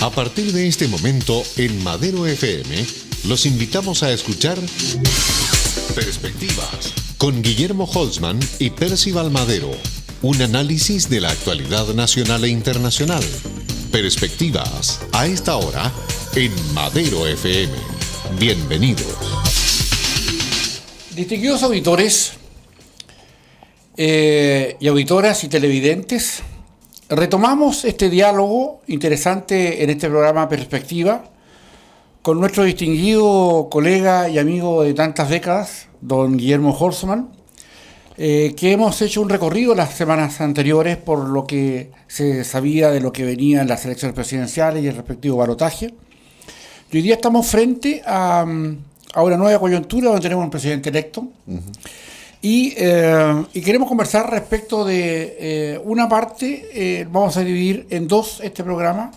A partir de este momento, en Madero FM, los invitamos a escuchar Perspectivas con Guillermo Holzman y Percival Madero. Un análisis de la actualidad nacional e internacional. Perspectivas, a esta hora, en Madero FM. Bienvenidos. Distinguidos auditores y auditoras y televidentes, retomamos este diálogo interesante en este programa Perspectiva con nuestro distinguido colega y amigo de tantas décadas, don Guillermo Holzman, que hemos hecho un recorrido las semanas anteriores por lo que se sabía de lo que venía en las elecciones presidenciales y el respectivo balotaje. Y hoy día estamos frente a una nueva coyuntura donde tenemos un presidente electo. Y queremos conversar respecto de una parte. Vamos a dividir en dos este programa,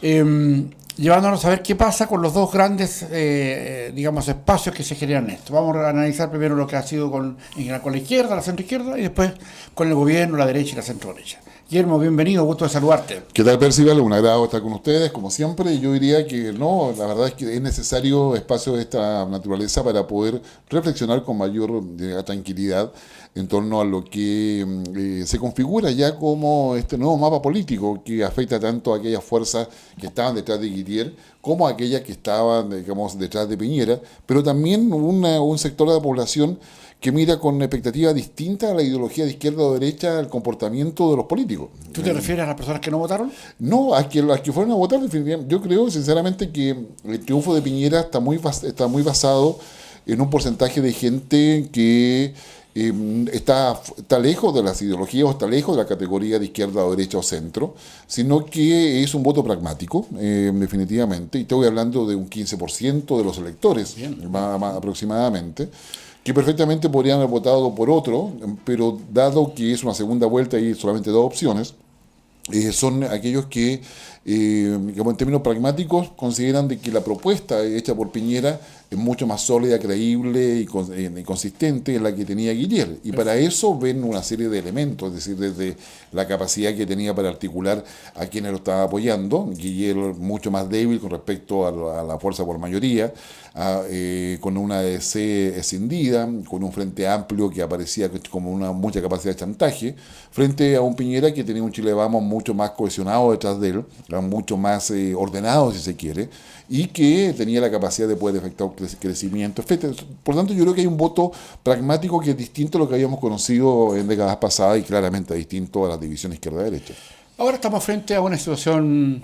llevándonos a ver qué pasa con los dos grandes espacios que se generan en esto. Vamos a analizar primero lo que ha sido con la izquierda, la centroizquierda, y después con el gobierno, la derecha y la centroderecha. Guillermo, bienvenido, gusto de saludarte. ¿Qué tal, Percival? Un agrado estar con ustedes, como siempre. Yo diría que no, la verdad es que es necesario espacio de esta naturaleza para poder reflexionar con mayor tranquilidad en torno a lo que se configura ya como este nuevo mapa político que afecta tanto a aquellas fuerzas que estaban detrás de Guillier como a aquellas que estaban, digamos, detrás de Piñera, pero también un sector de la población que mira con expectativa distinta a la ideología de izquierda o derecha el comportamiento de los políticos. ¿Tú te refieres a las personas que no votaron? No, a las que fueron a votar, definitivamente. Yo creo sinceramente que el triunfo de Piñera está muy basado en un porcentaje de gente que está lejos de las ideologías o está lejos de la categoría de izquierda o derecha o centro, sino que es un voto pragmático, definitivamente, y estoy hablando de un 15% de los electores, más aproximadamente, que perfectamente podrían haber votado por otro, pero dado que es una segunda vuelta y solamente dos opciones, son aquellos que, digamos, en términos pragmáticos, consideran de que la propuesta hecha por Piñera es mucho más sólida, creíble y consistente en la que tenía Guillier. Y para eso ven una serie de elementos, es decir, desde la capacidad que tenía para articular a quienes lo estaban apoyando, Guillier mucho más débil con respecto a la fuerza por mayoría, con una ADC escindida, con un frente amplio que aparecía como mucha capacidad de chantaje, frente a un Piñera que tenía un Chile Vamos mucho más cohesionado detrás de él, mucho más ordenado si se quiere, y que tenía la capacidad de poder efectuar crecimiento, etc. Por tanto, yo creo que hay un voto pragmático que es distinto a lo que habíamos conocido en décadas pasadas y claramente distinto a la división izquierda-derecha. Ahora estamos frente a una situación,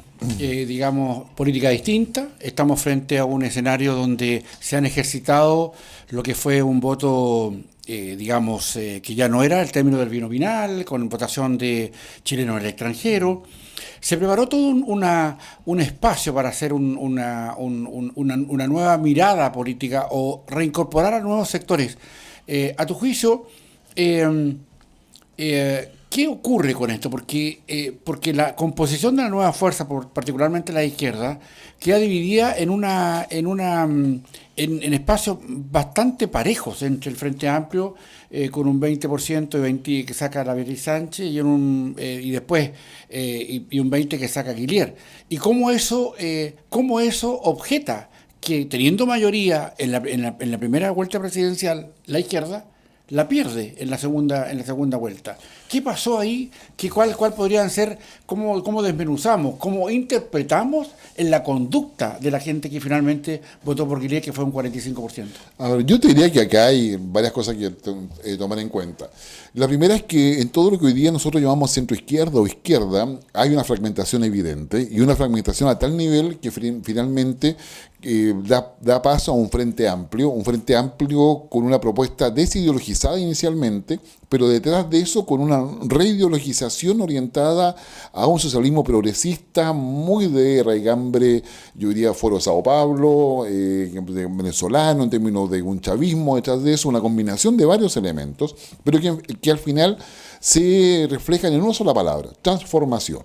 política distinta. Estamos frente a un escenario donde se han ejercitado lo que fue un voto, que ya no era el término del binominal, con votación de chilenos en el extranjero. Se preparó todo un espacio para hacer una nueva mirada política o reincorporar a nuevos sectores. A tu juicio, ¿qué ocurre con esto? Porque la composición de la nueva fuerza, particularmente la izquierda, queda dividida en espacios bastante parejos entre el Frente Amplio, con un 20% y 20% que saca la Beatriz Sánchez y un 20% que saca Guillier. Y cómo eso objeta que, teniendo mayoría en la primera vuelta presidencial, la izquierda la pierde en la segunda vuelta. ¿Qué pasó ahí? ¿Cuál podrían ser? ¿Cómo desmenuzamos? ¿Cómo interpretamos en la conducta de la gente que finalmente votó por Guillier, que fue un 45%? A ver, yo te diría que acá hay varias cosas que tomar en cuenta. La primera es que en todo lo que hoy día nosotros llamamos centro-izquierda o izquierda, hay una fragmentación evidente, y una fragmentación a tal nivel que finalmente da paso a un frente amplio con una propuesta desideologizada inicialmente, pero detrás de eso con una reideologización orientada a un socialismo progresista muy de raigambre, yo diría Foro de Sao Paulo, venezolano, en términos de un chavismo detrás de eso, una combinación de varios elementos, pero que al final se reflejan en una sola palabra: transformación.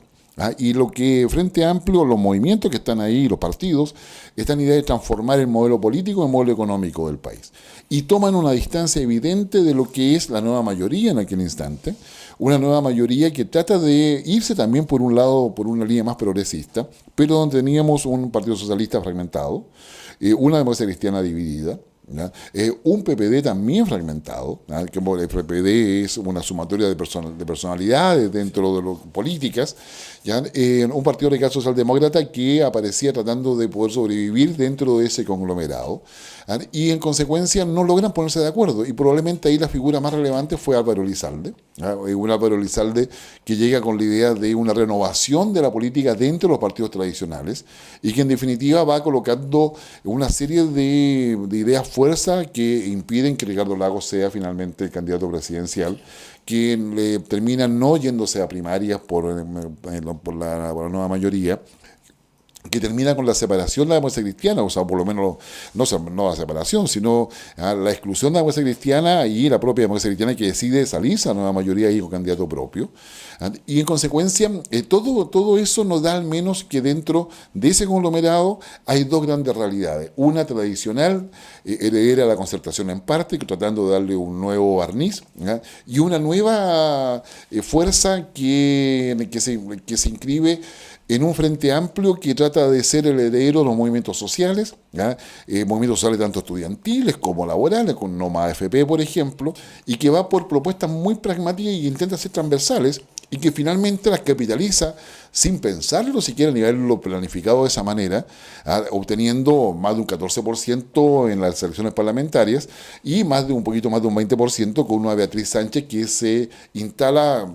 Y lo que Frente Amplio, los movimientos que están ahí, los partidos, están idea de transformar el modelo político y el modelo económico del país. Y toman una distancia evidente de lo que es la nueva mayoría en aquel instante, una nueva mayoría que trata de irse también por un lado, por una línea más progresista, pero donde teníamos un Partido Socialista fragmentado, una democracia cristiana dividida, ¿ya? Un PPD también fragmentado, ¿ya? Que el PPD es una sumatoria de personalidades dentro de las políticas, ¿ya? Un partido radical socialdemócrata que aparecía tratando de poder sobrevivir dentro de ese conglomerado, ¿ya? Y en consecuencia no logran ponerse de acuerdo, y probablemente ahí la figura más relevante fue Álvaro Elizalde, ¿ya? Un Álvaro Elizalde que llega con la idea de una renovación de la política dentro de los partidos tradicionales, y que en definitiva va colocando una serie de ideas fuerza que impiden que Ricardo Lagos sea finalmente el candidato presidencial, que le terminan no yéndose a primarias por la nueva mayoría, que termina con la separación de la democracia cristiana, o sea, por lo menos no la separación, sino la exclusión de la democracia cristiana y la propia democracia cristiana que decide salirse a la nueva mayoría y con candidato propio. Y en consecuencia, todo eso nos da al menos que dentro de ese conglomerado hay dos grandes realidades. Una tradicional, heredera de la concertación en parte, tratando de darle un nuevo barniz, ¿ya? Y una nueva fuerza que se inscribe en un frente amplio que trata de ser el heredero de los movimientos sociales, ¿ya? Movimientos sociales tanto estudiantiles como laborales, con No Más AFP, por ejemplo, y que va por propuestas muy pragmáticas y intenta ser transversales, y que finalmente las capitaliza sin pensarlo siquiera a nivel planificado de esa manera, obteniendo más de un 14% en las elecciones parlamentarias y un poquito más de un 20% con una Beatriz Sánchez que se instala,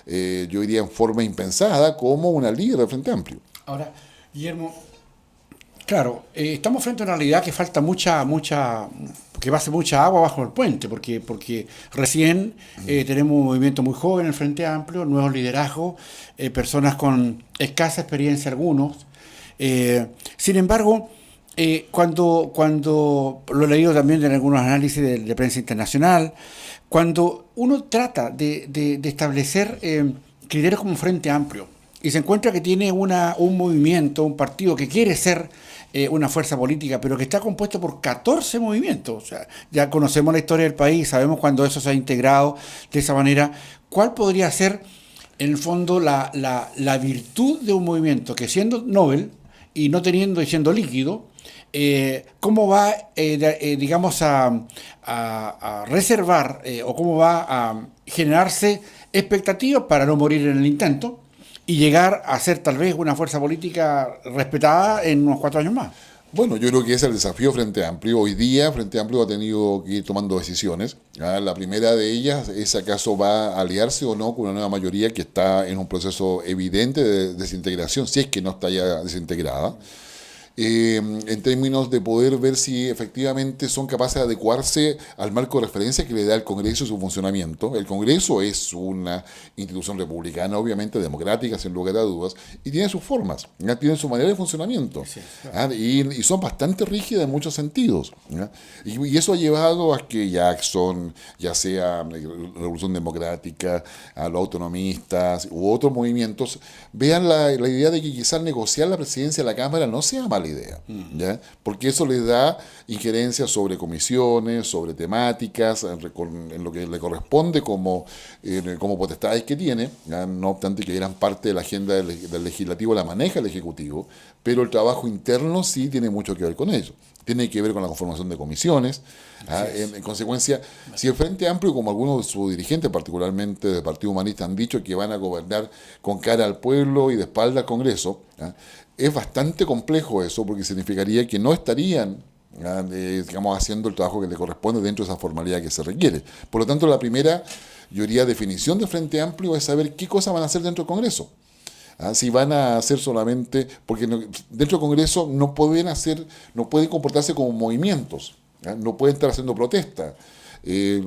yo diría en forma impensada, como una líder del Frente Amplio. Ahora, Guillermo, claro, estamos frente a una realidad que falta que va a ser mucha agua bajo el puente, porque recién tenemos un movimiento muy joven en el Frente Amplio, nuevos liderazgos, personas con escasa experiencia algunos. Sin embargo, cuando lo he leído también en algunos análisis de prensa internacional, cuando uno trata de establecer criterios como un Frente Amplio y se encuentra que tiene un movimiento, un partido que quiere ser una fuerza política, pero que está compuesto por 14 movimientos. O sea, ya conocemos la historia del país, sabemos cuando eso se ha integrado de esa manera. ¿Cuál podría ser, en el fondo, la virtud de un movimiento que, siendo Nobel y no teniendo y siendo líquido, cómo va, digamos, a reservar o cómo va a generarse expectativas para no morir en el intento y llegar a ser tal vez una fuerza política respetada en unos 4 años más? Bueno, yo creo que ese es el desafío Frente Amplio. Hoy día Frente Amplio ha tenido que ir tomando decisiones. La primera de ellas es acaso va a aliarse o no con una nueva mayoría que está en un proceso evidente de desintegración, si es que no está ya desintegrada. En términos de poder ver si efectivamente son capaces de adecuarse al marco de referencia que le da el Congreso y su funcionamiento. El Congreso es una institución republicana, obviamente democrática, sin lugar a dudas, y tiene sus formas, ¿ya? Tiene su manera de funcionamiento, sí, claro. Y son bastante rígidas en muchos sentidos, ¿ya? Y eso ha llevado a que Jackson, ya sea la Revolución Democrática, a los autonomistas u otros movimientos, vean la idea de que quizás negociar la presidencia de la Cámara no sea mala idea, ¿ya? Porque eso les da injerencias sobre comisiones, sobre temáticas, en lo que le corresponde como potestades que tiene, ¿ya? No obstante que gran parte de la agenda del legislativo la maneja el ejecutivo, pero el trabajo interno sí tiene mucho que ver con ello. Tiene que ver con la conformación de comisiones. En consecuencia, si el Frente Amplio, como algunos de sus dirigentes, particularmente del Partido Humanista, han dicho que van a gobernar con cara al pueblo y de espalda al Congreso, es bastante complejo eso, porque significaría que no estarían, digamos, haciendo el trabajo que le corresponde dentro de esa formalidad que se requiere. Por lo tanto, la primera, yo diría, definición de Frente Amplio es saber qué cosas van a hacer dentro del Congreso. Si van a hacer solamente, porque dentro del Congreso no pueden comportarse como movimientos, no pueden estar haciendo protesta.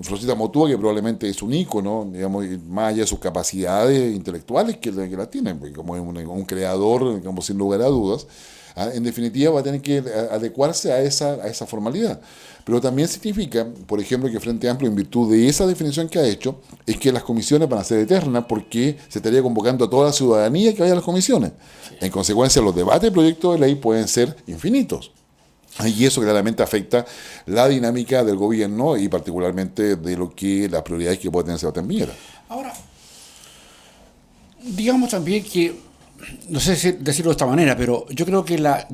Rosita Motúa, que probablemente es un ícono, digamos, más allá de sus capacidades intelectuales que la tiene, porque como es un creador, digamos, sin lugar a dudas, en definitiva va a tener que adecuarse a esa formalidad. Pero también significa, por ejemplo, que Frente Amplio, en virtud de esa definición que ha hecho, es que las comisiones van a ser eternas porque se estaría convocando a toda la ciudadanía que vaya a las comisiones. En consecuencia, los debates de proyectos de ley pueden ser infinitos. Y eso claramente afecta la dinámica del gobierno y particularmente de las prioridades que puede tener Sebastián Piñera. Ahora, digamos también que, no sé si decirlo de esta manera, pero yo creo que la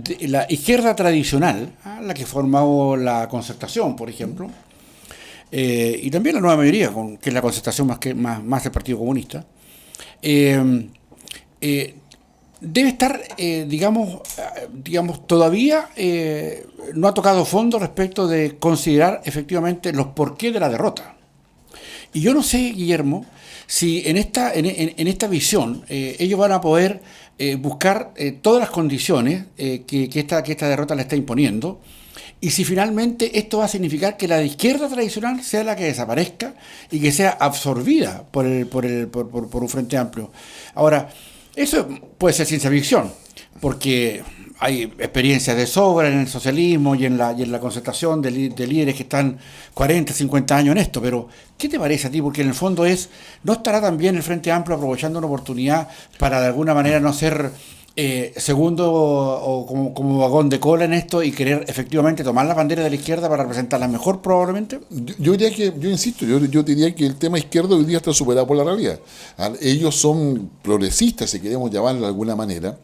izquierda tradicional, la que formó la Concertación, por ejemplo, y también la nueva mayoría, que es la Concertación más del Partido Comunista, debe estar, digamos, todavía no ha tocado fondo respecto de considerar efectivamente los porqués de la derrota. Y yo no sé, Guillermo, si en esta visión ellos van a poder buscar todas las condiciones que esta derrota le está imponiendo, y si finalmente esto va a significar que la izquierda tradicional sea la que desaparezca y que sea absorbida por un Frente Amplio. Ahora, eso puede ser ciencia ficción, porque hay experiencias de sobra en el socialismo y en la concertación de líderes que están 40, 50 años en esto, pero ¿qué te parece a ti? Porque en el fondo ¿no estará también el Frente Amplio aprovechando una oportunidad para de alguna manera no ser segundo o como vagón de cola en esto y querer efectivamente tomar la bandera de la izquierda para representarla mejor probablemente? Yo diría que el tema izquierdo hoy día está superado por la realidad. Ellos son progresistas, si queremos llamarlo de alguna manera,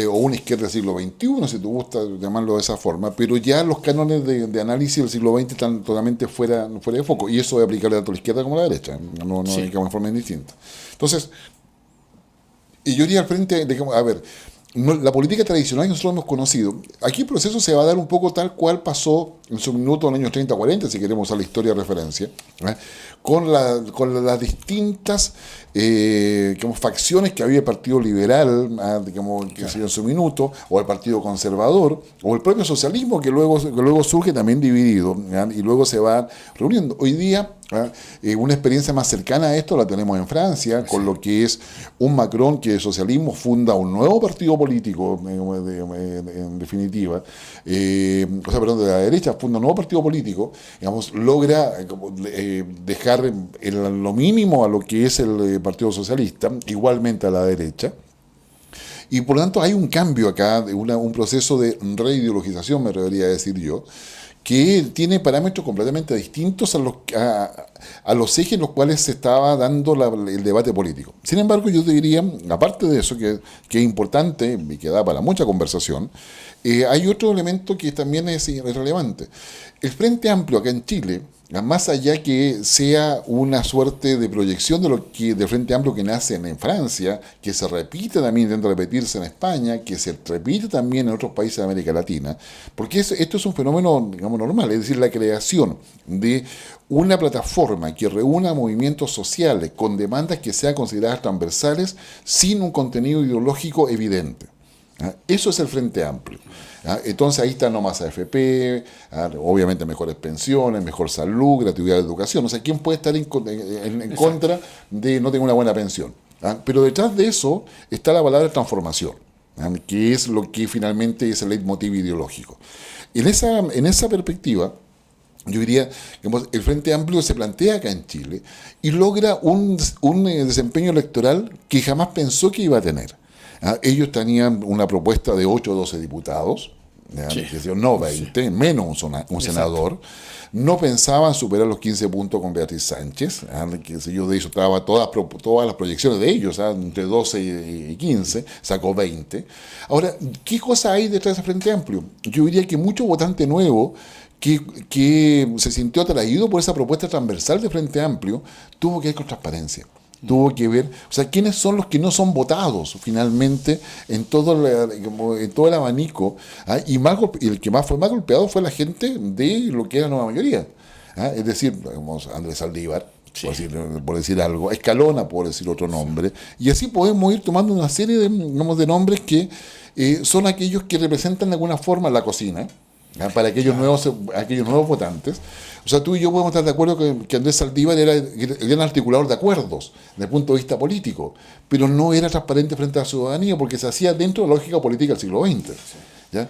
o una izquierda del siglo XXI, si te gusta llamarlo de esa forma, pero ya los cánones de análisis del siglo XX están totalmente fuera de foco, y eso es aplicable tanto a la izquierda como a la derecha, no Sí. digamos en forma indistinta. Entonces, y yo iría al frente de, a ver, la política tradicional que nosotros hemos conocido, aquí el proceso se va a dar un poco tal cual pasó en su minuto en los años 30 o 40, si queremos usar la historia de referencia, con las distintas facciones que había el Partido Liberal, que se dio en su minuto, o el Partido Conservador, o el propio socialismo que luego surge también dividido, y luego se va reuniendo. Hoy día, una experiencia más cercana a esto la tenemos en Francia, con lo que es un Macron que de socialismo funda un nuevo partido político, en definitiva, de la derecha funda un nuevo partido político, logra dejar en lo mínimo a lo que es el Partido Socialista, igualmente a la derecha. Y por lo tanto hay un cambio acá, un proceso de reideologización, me debería decir yo, que tiene parámetros completamente distintos a los ejes en los cuales se estaba dando el debate político. Sin embargo, yo te diría, aparte de eso, que es importante y que da para mucha conversación, hay otro elemento que también es relevante. El Frente Amplio acá en Chile, más allá que sea una suerte de proyección del Frente Amplio que nace en Francia, que se repite también, intenta repetirse en España, que se repite también en otros países de América Latina, porque esto es un fenómeno, digamos, normal, es decir, la creación de una plataforma que reúna movimientos sociales con demandas que sean consideradas transversales sin un contenido ideológico evidente. Eso es el Frente Amplio. Entonces ahí está no más AFP, obviamente mejores pensiones, mejor salud, gratuidad de educación. O sea, ¿quién puede estar en contra de no tener una buena pensión? Pero detrás de eso está la palabra transformación, que es lo que finalmente es el leitmotiv ideológico. En esa perspectiva, yo diría que el Frente Amplio se plantea acá en Chile y logra un desempeño electoral que jamás pensó que iba a tener. Ellos tenían una propuesta de 8 o 12 diputados, sí, no 20, sí, menos un senador. No pensaban superar los 15 puntos con Beatriz Sánchez, que yo de eso estaba todas las proyecciones de ellos, entre 12 y 15, sacó 20. Ahora, ¿qué cosa hay detrás de ese Frente Amplio? Yo diría que mucho votante nuevo que se sintió atraído por esa propuesta transversal de Frente Amplio tuvo que ver con transparencia. Tuvo que ver, o sea, quiénes son los que no son votados finalmente en todo el abanico, y el que más fue más golpeado fue la gente de lo que era la nueva mayoría, es decir, Andrés Saldívar, sí, por decir algo, Escalona, por decir otro nombre, y así podemos ir tomando una serie de nombres que son aquellos que representan de alguna forma la cocina, para aquellos nuevos votantes. O sea, tú y yo podemos estar de acuerdo que Andrés Saldívar era el gran articulador de acuerdos desde el punto de vista político, pero no era transparente frente a la ciudadanía porque se hacía dentro de la lógica política del siglo XX. ¿Ya?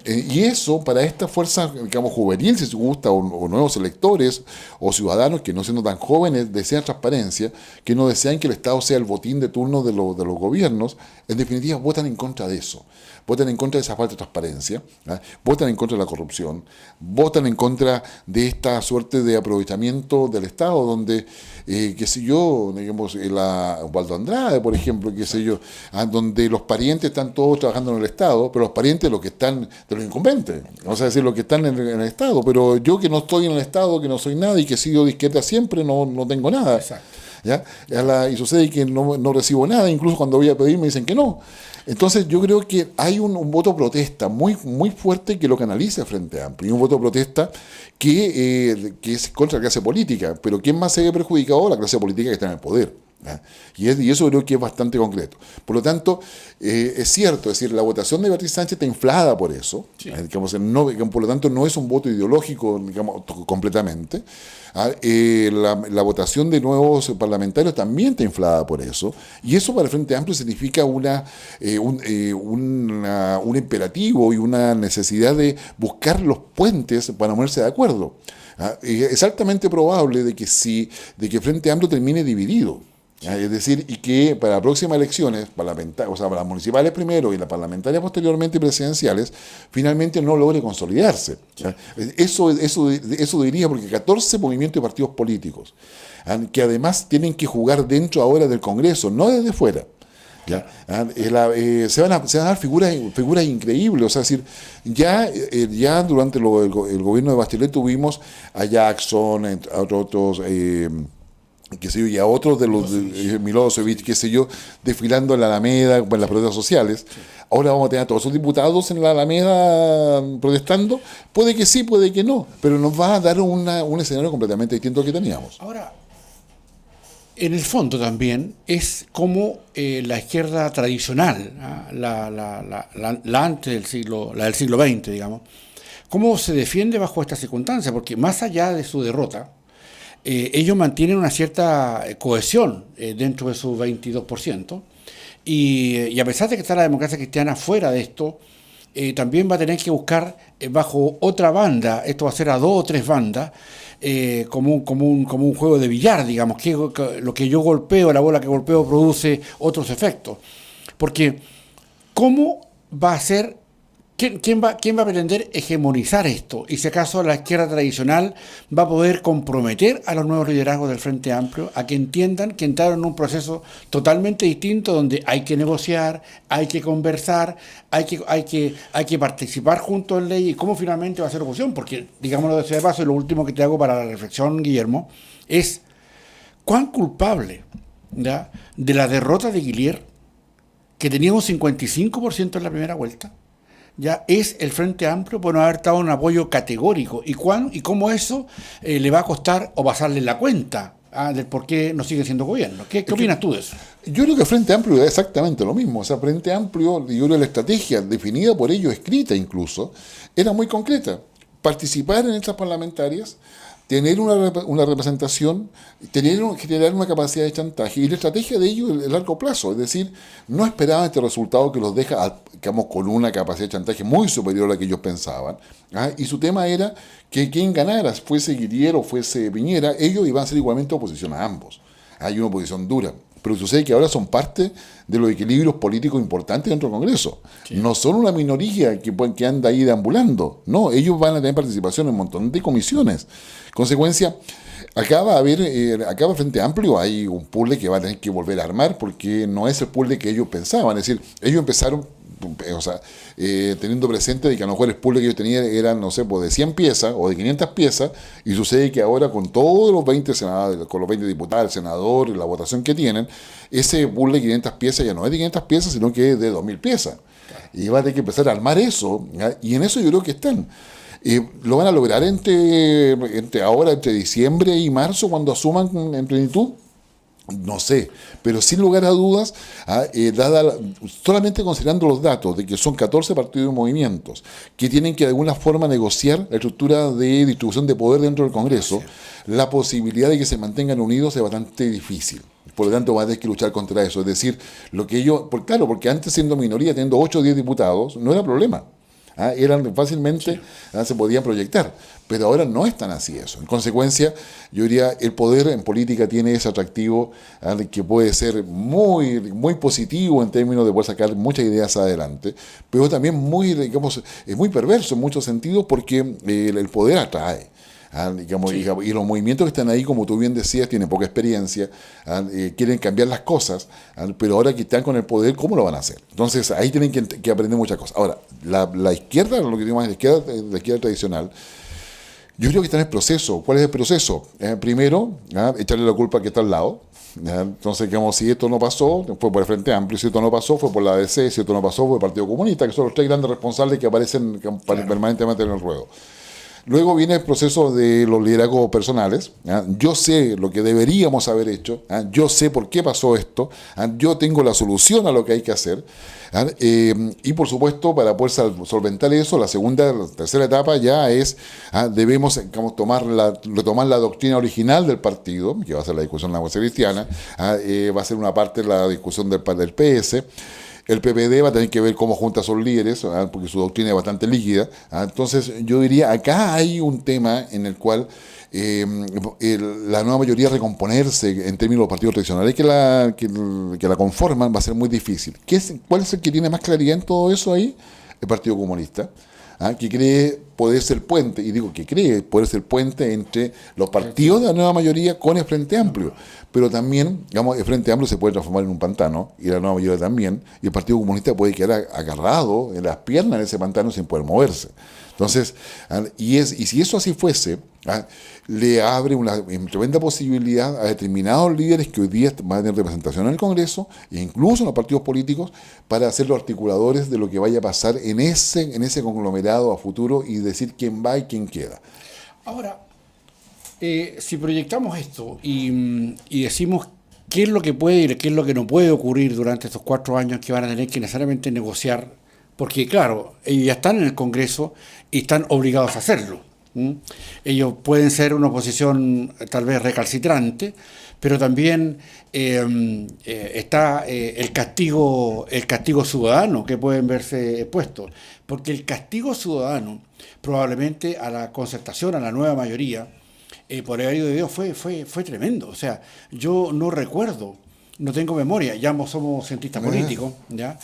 Y eso para esta fuerza, digamos, juvenil, si se gusta, o nuevos electores, o ciudadanos que no siendo tan jóvenes desean transparencia, que no desean que el Estado sea el botín de turno de los gobiernos, en definitiva votan en contra de eso. Votan en contra de esa falta de transparencia, ¿ya? Votan en contra de la corrupción, votan en contra de esta suerte de aprovechamiento del Estado, donde, qué sé yo, digamos, Waldo Andrade, por ejemplo, qué sé yo, donde los parientes están todos trabajando en el Estado, pero los parientes los que están de los incumbentes, vamos a decir, los que están en el Estado, pero yo que no estoy en el Estado, que no soy nada y que he sido de izquierda siempre, no tengo nada. Exacto. ¿Ya? Y sucede que no recibo nada, incluso cuando voy a pedir me dicen que no. Entonces yo creo que hay un voto protesta muy, muy fuerte que lo canaliza el Frente Amplio, y un voto protesta que es contra la clase política, pero ¿quién más se ve perjudicado? La clase política que está en el poder. ¿Ya? Y eso creo que es bastante concreto. Por lo tanto, es cierto, es decir, la votación de Beatriz Sánchez está inflada por eso, Sí. Digamos, por lo tanto no es un voto ideológico, digamos, completamente. La votación de nuevos parlamentarios también está inflada por eso, y eso para el Frente Amplio significa un imperativo y una necesidad de buscar los puentes para ponerse de acuerdo. Es altamente probable de que el Frente Amplio termine dividido. Es decir, y que para las próximas elecciones, para las municipales primero y las parlamentarias posteriormente y presidenciales, finalmente no logre consolidarse. Eso diría, porque 14 movimientos y partidos políticos, que además tienen que jugar dentro ahora del Congreso, no desde fuera. ¿Ya? Se van a dar figuras increíbles, o sea, es decir, ya durante el gobierno de Bachelet tuvimos a Jackson, a otros qué sé yo, y a otros de los Milosevic, qué sé yo, desfilando en la Alameda, en las protestas sociales. Sí. Ahora vamos a tener a todos esos diputados en la Alameda protestando. Puede que sí, puede que no, pero nos va a dar un escenario completamente distinto al que teníamos. Ahora, en el fondo también es como la izquierda tradicional, la antes del siglo, la del siglo XX, digamos, cómo se defiende bajo esta circunstancia, porque más allá de su derrota, ellos mantienen una cierta cohesión dentro de su 22%, y a pesar de que está la democracia cristiana fuera de esto, también va a tener que buscar bajo otra banda, esto va a ser a 2 o 3 bandas, como un juego de billar, digamos, que lo que yo golpeo, la bola que golpeo produce otros efectos. Porque, ¿cómo va a ser? ¿Quién va a pretender hegemonizar esto? Y si acaso la izquierda tradicional va a poder comprometer a los nuevos liderazgos del Frente Amplio a que entiendan que entraron en un proceso totalmente distinto, donde hay que negociar, hay que conversar, hay que participar juntos en ley, y cómo finalmente va a ser oposición. Porque, digámoslo de paso, y lo último que te hago para la reflexión, Guillermo, es cuán culpable, ¿ya?, de la derrota de Guillier, que tenía un 55% en la primera vuelta, ya es el Frente Amplio por no haber dado un apoyo categórico, y cómo eso le va a costar o pasarle la cuenta del por qué no sigue siendo gobierno. ¿Qué opinas tú de eso? Yo creo que el Frente Amplio es exactamente lo mismo. O sea, Frente Amplio, yo creo que la estrategia definida por ellos, escrita incluso, era muy concreta: participar en estas parlamentarias, tener una representación, generar una capacidad de chantaje, y la estrategia de ellos es el largo plazo, es decir, no esperaban este resultado que los deja, digamos, con una capacidad de chantaje muy superior a la que ellos pensaban, y su tema era que quien ganara, fuese Guillier o fuese Piñera, ellos iban a ser igualmente oposición a ambos. Hay una oposición dura. Pero sucede que ahora son parte de los equilibrios políticos importantes dentro del Congreso. Sí. No son una minoría que anda ahí deambulando. No, ellos van a tener participación en un montón de comisiones. Consecuencia, acá va el Frente Amplio, hay un puzzle que va a tener que volver a armar, porque no es el puzzle que ellos pensaban. Es decir, ellos empezaron, teniendo presente de que a lo mejor el puzzle que ellos tenían eran, no sé, pues de 100 piezas o de 500 piezas, y sucede que ahora con todos los 20 senadores, con los 20 diputados, el senador, la votación que tienen, ese puzzle de 500 piezas ya no es de 500 piezas, sino que es de 2000 piezas. Y va a tener que empezar a armar eso, ¿ya? Y en eso yo creo que están. Lo van a lograr entre diciembre y marzo, cuando asuman en plenitud. No sé, pero sin lugar a dudas, solamente considerando los datos de que son 14 partidos y movimientos que tienen que de alguna forma negociar la estructura de distribución de poder dentro del Congreso, la posibilidad de que se mantengan unidos es bastante difícil. Por lo tanto, va a tener que luchar contra eso. Es decir, porque antes, siendo minoría, teniendo 8 o 10 diputados, no era problema. Eran fácilmente, se podían proyectar, pero ahora no es tan así eso. En consecuencia, yo diría, el poder en política tiene ese atractivo que puede ser muy, muy positivo en términos de poder sacar muchas ideas adelante, pero también muy, digamos, es muy perverso en muchos sentidos porque el poder atrae. Digamos, Sí. y los movimientos que están ahí, como tú bien decías, tienen poca experiencia, quieren cambiar las cosas, pero ahora que están con el poder, ¿cómo lo van a hacer? Entonces ahí tienen que aprender muchas cosas. Ahora, la izquierda, lo que llamamos la izquierda tradicional, yo creo que está en el proceso. ¿Cuál es el proceso? Primero, echarle la culpa al que está al lado. Entonces, digamos, si esto no pasó, fue por el Frente Amplio; si esto no pasó, fue por la ADC; si esto no pasó, fue el Partido Comunista, que son los tres grandes responsables que aparecen permanentemente en el ruedo. Luego viene el proceso de los liderazgos personales. Yo sé lo que deberíamos haber hecho, yo sé por qué pasó esto, yo tengo la solución a lo que hay que hacer. Y por supuesto, para poder solventar eso, la tercera etapa ya es, debemos, digamos, retomar la doctrina original del partido, que va a ser la discusión de la democracia cristiana, va a ser una parte de la discusión del PS. El PPD va a tener que ver cómo junta a sus líderes, porque su doctrina es bastante líquida. Entonces, yo diría, acá hay un tema en el cual la nueva mayoría recomponerse en términos de los partidos tradicionales que la conforman va a ser muy difícil. ¿Cuál es el que tiene más claridad en todo eso ahí? El Partido Comunista. Que cree poder ser puente, y digo que cree poder ser puente entre los partidos de la nueva mayoría con el Frente Amplio, pero también, digamos, el Frente Amplio se puede transformar en un pantano, y la nueva mayoría también, y el Partido Comunista puede quedar agarrado en las piernas de ese pantano sin poder moverse. Entonces, y si eso así fuese, le abre una tremenda posibilidad a determinados líderes que hoy día van a tener representación en el Congreso e incluso en los partidos políticos para ser los articuladores de lo que vaya a pasar en ese conglomerado a futuro y decir quién va y quién queda. Ahora, si proyectamos esto y decimos qué es lo que puede y qué es lo que no puede ocurrir durante estos 4 años que van a tener que necesariamente negociar, porque claro, ellos ya están en el Congreso y están obligados a hacerlo. Ellos pueden ser una oposición tal vez recalcitrante, pero también está el castigo ciudadano que pueden verse puestos, porque el castigo ciudadano probablemente a la concertación, a la nueva mayoría, por el aire de Dios fue tremendo. O sea, yo no recuerdo, no tengo memoria, ya somos cientistas políticos, ¿ya?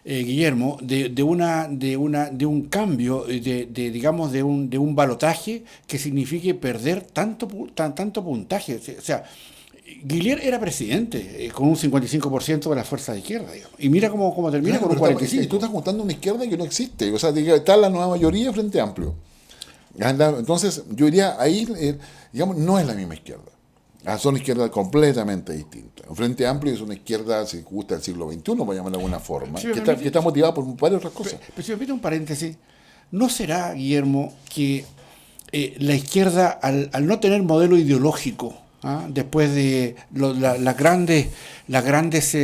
Guillermo, de un cambio, digamos, de un balotaje que signifique perder tanto puntaje. O sea, Guillermo era presidente con un 55% de la fuerza de izquierda, digamos. Y mira cómo termina con un 45%. Tú estás juntando una izquierda que no existe. O sea, está la nueva mayoría Frente Amplio. Entonces, yo diría, ahí, digamos, no es la misma izquierda. Son izquierdas completamente distintas. El Frente Amplio es una izquierda, si gusta, del siglo XXI, por llamarlo de alguna forma, Sí, que está motivada por varias otras cosas. Pero si me permite un paréntesis, ¿no será, Guillermo, que la izquierda, al no tener modelo ideológico, después de las grandes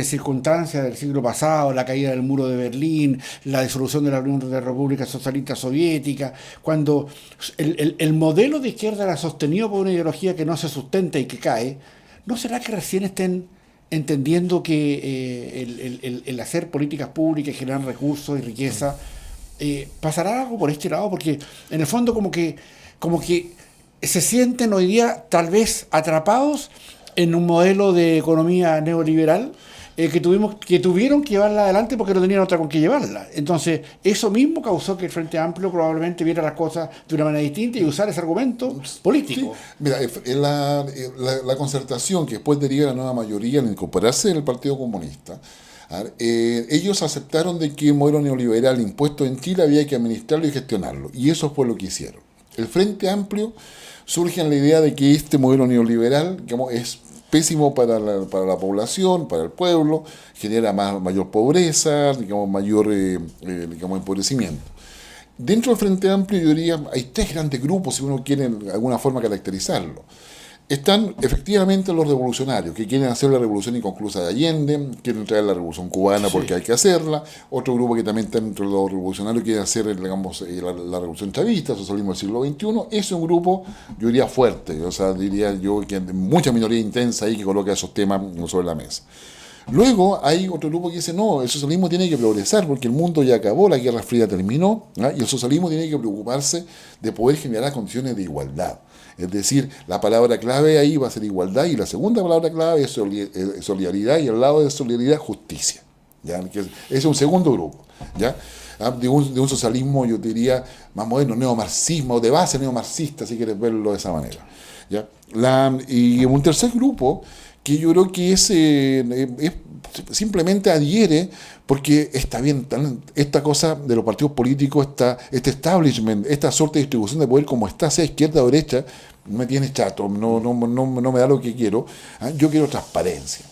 circunstancias del siglo pasado, la caída del muro de Berlín, la disolución de la Unión de Repúblicas Socialistas Soviéticas, cuando el modelo de izquierda era sostenido por una ideología que no se sustenta y que cae, ¿no será que recién estén entendiendo que el hacer políticas públicas y generar recursos y riqueza pasará algo por este lado? Porque en el fondo como que se sienten hoy día tal vez atrapados en un modelo de economía neoliberal que tuvieron que llevarla adelante porque no tenían otra con que llevarla. Entonces, eso mismo causó que el Frente Amplio probablemente viera las cosas de una manera distinta y usar ese argumento político. Sí. Mira, la concertación que después deriva la nueva mayoría en incorporarse en el Partido Comunista, ellos aceptaron de que el modelo neoliberal impuesto en Chile había que administrarlo y gestionarlo, y eso fue lo que hicieron. El Frente Amplio surge en la idea de que este modelo neoliberal, digamos, es pésimo para la población, para el pueblo, genera mayor pobreza, digamos, mayor empobrecimiento. Dentro del Frente Amplio, yo diría, hay 3 grandes grupos, si uno quiere de alguna forma caracterizarlo. Están efectivamente los revolucionarios, que quieren hacer la revolución inconclusa de Allende, quieren traer la revolución cubana porque hay que hacerla. Otro grupo que también está entre los revolucionarios quiere hacer, digamos, la revolución chavista, socialismo del siglo XXI. Es un grupo, yo diría, fuerte, o sea, diría yo que hay mucha minoría intensa ahí que coloca esos temas sobre la mesa. Luego hay otro grupo que dice, no, el socialismo tiene que progresar porque el mundo ya acabó, la Guerra Fría terminó, ¿ah? Y el socialismo tiene que preocuparse de poder generar condiciones de igualdad. Es decir, la palabra clave ahí va a ser igualdad y la segunda palabra clave es solidaridad y al lado de solidaridad, justicia. ¿Ya? Que es un segundo grupo. ¿Ya? De un socialismo, yo diría, más moderno, neomarxismo, de base neomarxista, si quieres verlo de esa manera. ¿Ya? Y un tercer grupo que yo creo que es simplemente adhiere porque está bien, esta cosa de los partidos políticos, este establishment, esta suerte de distribución de poder como está, sea izquierda o derecha, me tiene chato, no me da lo que quiero. Yo quiero transparencia.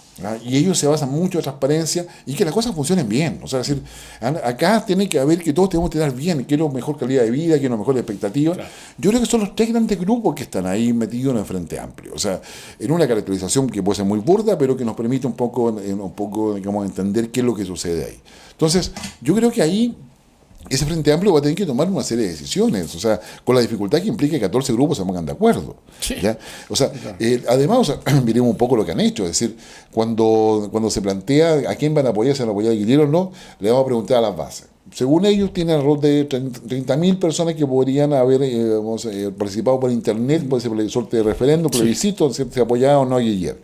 Y ellos se basan mucho en transparencia y que las cosas funcionen bien. O sea, es decir, acá tiene que haber que todos tenemos que dar bien, quiero mejor calidad de vida, quiero mejor expectativa. Claro. Yo creo que son los tres grandes grupos que están ahí metidos en el Frente Amplio. O sea, en una caracterización que puede ser muy burda, pero que nos permite un poco digamos, entender qué es lo que sucede ahí. Entonces, yo creo que ahí ese Frente Amplio va a tener que tomar una serie de decisiones, o sea, con la dificultad que implica que 14 grupos se pongan de acuerdo. Sí. ¿Ya? O sea, claro. Además, o sea, miremos un poco lo que han hecho, es decir, cuando se plantea a quién van a apoyar, si van a apoyar a Guillermo o no, le vamos a preguntar a las bases. Según ellos, tienen alrededor de 30.000 personas que podrían haber participado por internet, por ese suerte de referéndum, plebiscito, si se apoyaba o no a Guillermo.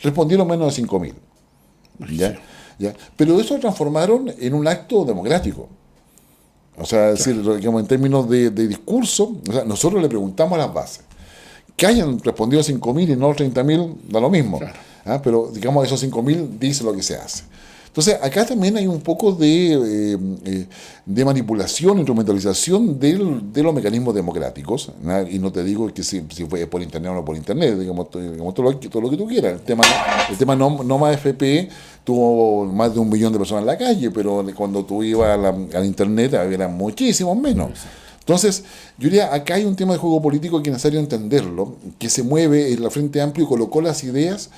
Respondieron menos de 5.000. ¿Ya? ¿Ya? Pero eso lo transformaron en un acto democrático. O sea, es decir, digamos, en términos de discurso, o sea, nosotros le preguntamos a las bases. Que hayan respondido 5.000 y no 30.000, da lo mismo. Claro. Pero, digamos, esos 5.000 dice lo que se hace. Entonces, acá también hay un poco de manipulación, instrumentalización de los mecanismos democráticos. ¿No? Y no te digo que si fue por internet o no por internet, digamos todo lo que tú quieras. El tema no más FP tuvo más de 1 millón de personas en la calle, pero cuando tú ibas al internet había muchísimos menos. Entonces, yo diría, acá hay un tema de juego político que es necesario entenderlo, que se mueve en la Frente Amplio y colocó las ideas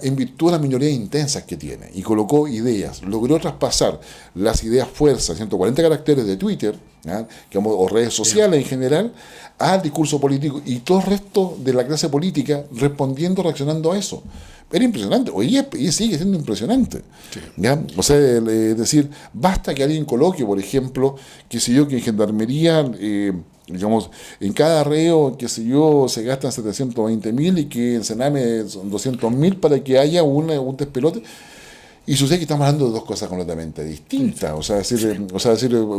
en virtud de las minorías intensas que tiene, y colocó ideas, logró traspasar las ideas fuerzas, 140 caracteres de Twitter, o redes sociales en general, al discurso político, y todo el resto de la clase política respondiendo, reaccionando a eso. Era impresionante, hoy sigue siendo impresionante. Sí. ¿Ya? O sea, es decir, basta que alguien coloque, por ejemplo, que en Gendarmería, digamos, en cada reo, se gastan 720.000 y que en Sename son 200.000 para que haya un despelote. Y sucede que estamos hablando de dos cosas completamente distintas. O sea, decir,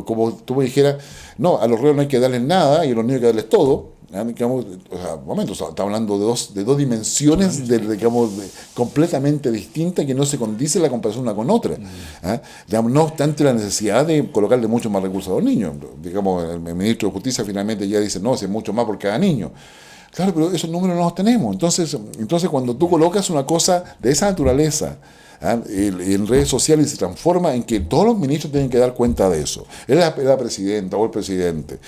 como tú me dijeras, no, a los reos no hay que darles nada y a los niños hay que darles todo. Digamos, estamos hablando de dos dimensiones completamente distintas que no se condicen la comparación una con otra. Digamos, no obstante la necesidad de colocarle mucho más recursos a los niños. Digamos, el ministro de Justicia finalmente ya dice, no, es mucho más por cada niño. Claro, pero esos números no los tenemos. Entonces cuando tú colocas una cosa de esa naturaleza en redes sociales, se transforma en que todos los ministros tienen que dar cuenta de eso. La presidenta o el presidente.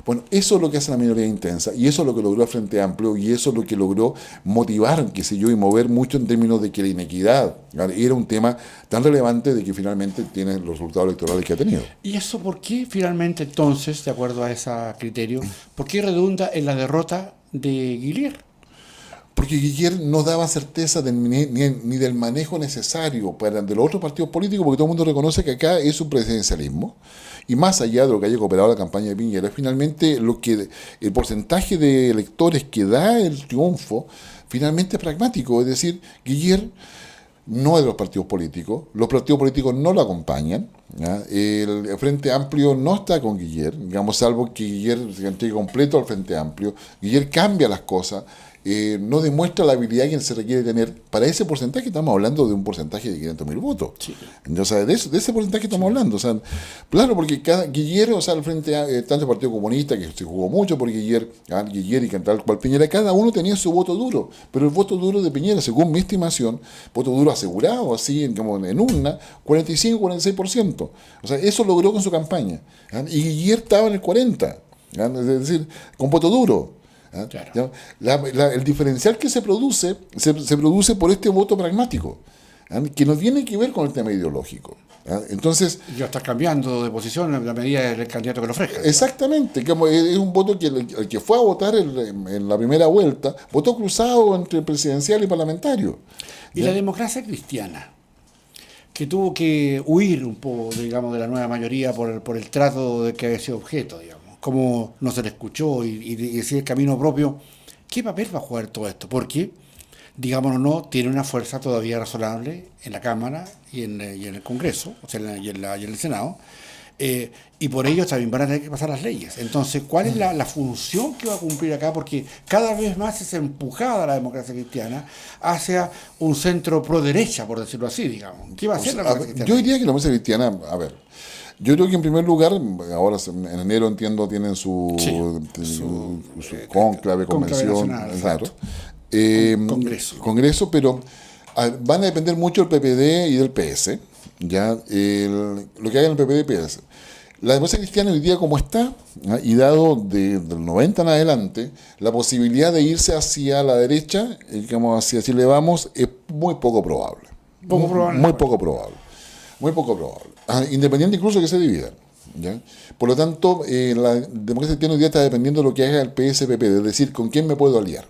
Bueno, eso es lo que hace la minoría intensa, y eso es lo que logró el Frente Amplio, y eso es lo que logró motivar, y mover mucho en términos de que la inequidad era un tema tan relevante de que finalmente tiene los resultados electorales que ha tenido. ¿Y eso por qué finalmente entonces, de acuerdo a ese criterio, por qué redunda en la derrota de Guillier? Porque Guillier no daba certeza ni del manejo necesario de los otros partidos políticos, porque todo el mundo reconoce que acá es un presidencialismo, y más allá de lo que haya cooperado la campaña de Piñera, finalmente el porcentaje de electores que da el triunfo finalmente es pragmático. Es decir, Guillier no es de los partidos políticos, los partidos políticos no lo acompañan, ¿ya? El Frente Amplio no está con Guillier, digamos, salvo que Guillier se entregue completo al Frente Amplio. Guillier cambia las cosas. No demuestra la habilidad que se requiere tener. Para ese porcentaje estamos hablando de un porcentaje de 500.000 votos. Sí. O sea, de ese porcentaje estamos hablando. O sea, claro, porque Guillier, o sea, al frente, tanto el Partido Comunista, que se jugó mucho por Guillier y tal cual Piñera, cada uno tenía su voto duro. Pero el voto duro de Piñera, según mi estimación, voto duro asegurado, así como en urna, 45-46%. O sea, eso logró con su campaña. Y Guillier estaba en el 40%. Es decir, con voto duro. Claro. El diferencial que se produce por este voto pragmático, que no tiene que ver con el tema ideológico. Entonces, ya está cambiando de posición a la medida del candidato que lo ofrezca. Exactamente, es un voto que el que fue a votar en la primera vuelta votó cruzado entre presidencial y parlamentario. Y la democracia cristiana, que tuvo que huir un poco, digamos, de la nueva mayoría por el trato de que había sido objeto, digamos, como no se le escuchó y decir el camino propio, ¿qué papel va a jugar todo esto? Porque, digámoslo o no, tiene una fuerza todavía razonable en la Cámara y en el Congreso, o sea, y en el Senado, y por ello también van a tener que pasar las leyes. Entonces, ¿cuál es la función que va a cumplir acá? Porque cada vez más es empujada la democracia cristiana hacia un centro pro derecha, por decirlo así, digamos. ¿Qué va a hacer la democracia cristiana? Yo diría que la democracia cristiana, a ver, yo creo que en primer lugar, ahora en enero entiendo tienen su cónclave, convención, claro, Congreso, pero van a depender mucho del PPD y del PS, ya lo que haga en el PPD y PS. La democracia cristiana hoy día como está, y dado del 90 en adelante, la posibilidad de irse hacia la derecha, digamos, hacia así le vamos, es muy poco probable. Muy poco probable. Independiente incluso que se dividan. ¿Ya? Por lo tanto, la democracia cristiana hoy día está dependiendo de lo que haga el PS-PPD, es decir, con quién me puedo aliar.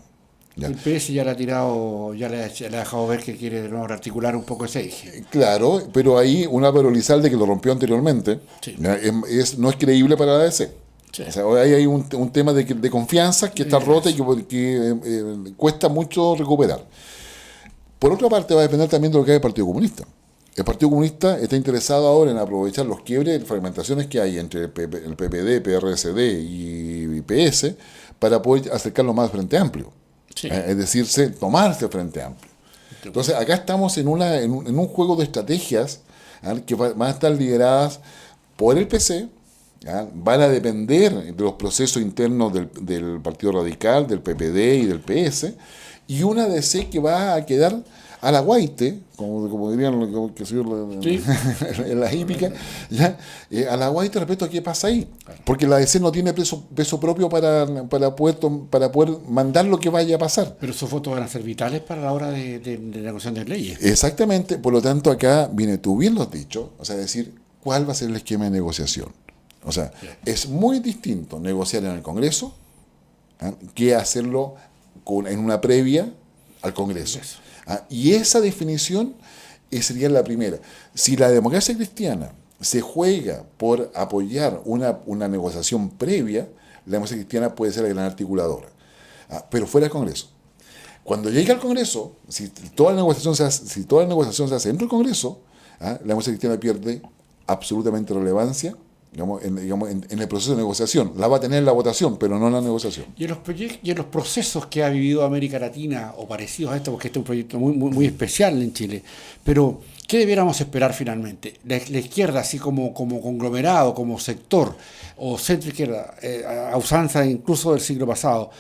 ¿Ya? El PS ya le ha tirado, ya le ha dejado ver que quiere de nuevo articular un poco ese eje. Claro, pero ahí un Álvaro Elizalde que lo rompió anteriormente, sí, no es creíble para la ADC. Sí. O sea, ahí hay un tema de confianza que está rota y que cuesta mucho recuperar. Por otra parte, va a depender también de lo que haga el Partido Comunista. El Partido Comunista está interesado ahora en aprovechar los quiebres y fragmentaciones que hay entre el PPD, PRSD y PS para poder acercarlo más al Frente Amplio. Sí. Es decir, tomarse el Frente Amplio. Entonces, acá estamos en un juego de estrategias que van a estar lideradas por el PC, van a depender de los procesos internos del Partido Radical, del PPD y del PS, y una DC que va a quedar a la guaite, como dirían en la hípica, a la guaite respecto a qué pasa ahí. Porque la DC no tiene peso propio para poder mandar lo que vaya a pasar. Pero esos votos van a ser vitales para la hora de negociación de leyes. Exactamente, por lo tanto acá viene, tú bien lo has dicho, o sea, decir cuál va a ser el esquema de negociación. O sea, es muy distinto negociar en el Congreso que hacerlo en una previa al Congreso. Y esa definición sería la primera. Si la democracia cristiana se juega por apoyar una negociación previa, la democracia cristiana puede ser la gran articuladora, pero fuera del Congreso. Cuando llegue al Congreso, si toda la negociación se hace dentro del Congreso, la democracia cristiana pierde absolutamente relevancia, en el proceso de negociación. La va a tener en la votación, pero no en la negociación. Y en los procesos que ha vivido América Latina, o parecidos a esto, porque este es un proyecto muy especial en Chile, pero ¿qué debiéramos esperar finalmente? La izquierda, así como conglomerado, como sector, o centro-izquierda, a usanza incluso del siglo pasado,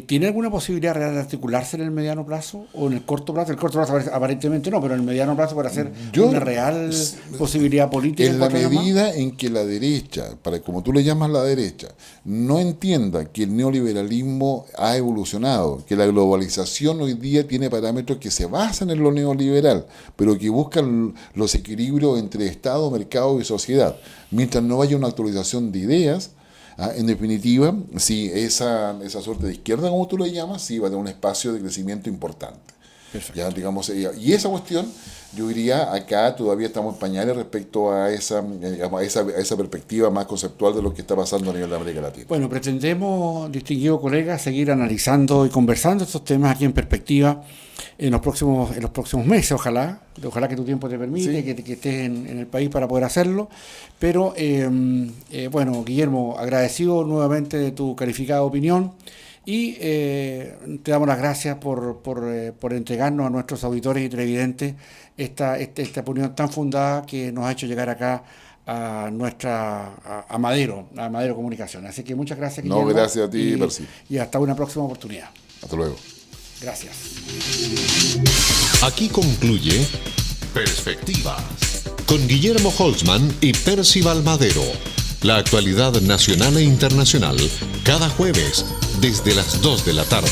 ¿tiene alguna posibilidad real de articularse en el mediano plazo o en el corto plazo? El corto plazo aparentemente no, pero en el mediano plazo para hacer una real posibilidad política. En la medida en que la derecha, como tú le llamas la derecha, no entienda que el neoliberalismo ha evolucionado, que la globalización hoy día tiene parámetros que se basan en lo neoliberal, pero que buscan los equilibrios entre Estado, mercado y sociedad. Mientras no haya una actualización de ideas, en definitiva, sí, esa suerte de izquierda, como tú le llamas, sí va a tener un espacio de crecimiento importante. Ya, digamos, y esa cuestión, yo diría, acá todavía estamos en pañales respecto a esa perspectiva más conceptual de lo que está pasando a nivel de América Latina. Bueno, pretendemos, distinguido colega, seguir analizando y conversando estos temas aquí en perspectiva en los próximos meses, ojalá que tu tiempo te permite, sí, que estés en el país para poder hacerlo. Pero, bueno, Guillermo, agradecido nuevamente de tu calificada opinión. Y te damos las gracias por entregarnos a nuestros auditores y televidentes esta opinión tan fundada que nos ha hecho llegar acá a Madero Comunicación. Así que muchas gracias, Guillermo. No, gracias a ti, Percy. Y hasta una próxima oportunidad. Hasta luego. Gracias. Aquí concluye Perspectivas con Guillermo Holzman y Percival Madero. La actualidad nacional e internacional cada jueves desde las 2 de la tarde.